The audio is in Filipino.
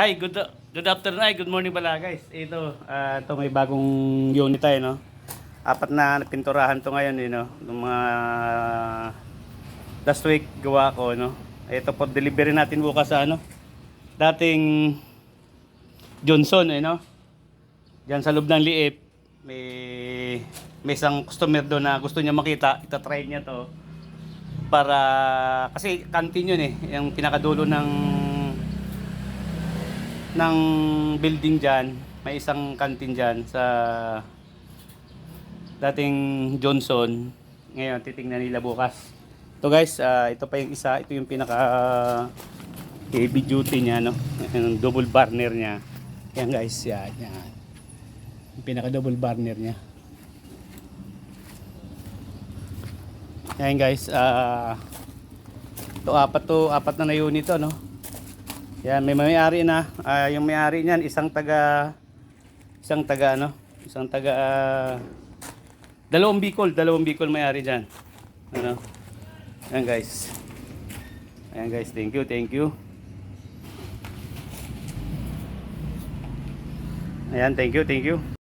Hi, good afternoon, ay, good morning pala guys. Ito may bagong unit tayo, no? Apat na pinturahan to ngayon, no? Yung mga last week gawa ko, no? Ito po delivery natin bukas sa ano? Dating Johnson, no? Diyan sa loob ng Liip, may may isang customer doon na gusto niya makita, ita-try niya to para kasi canteen yun yung pinakadulo ng building diyan, may isang canteen diyan sa dating Johnson. Ngayon titingnan nila bukas. Ito guys, ito pa yung isa, ito yung pinaka heavy duty niya, no. Yung double burner niya. Yan guys, yan. Yung pinaka double burner niya. Yan guys, apat na unit to, no. Yan, may may-ari na. Yung may-ari niyan isang taga dalawang Bicol may-ari diyan. Ano? Yan guys. Ayan guys, thank you. Ayan, thank you.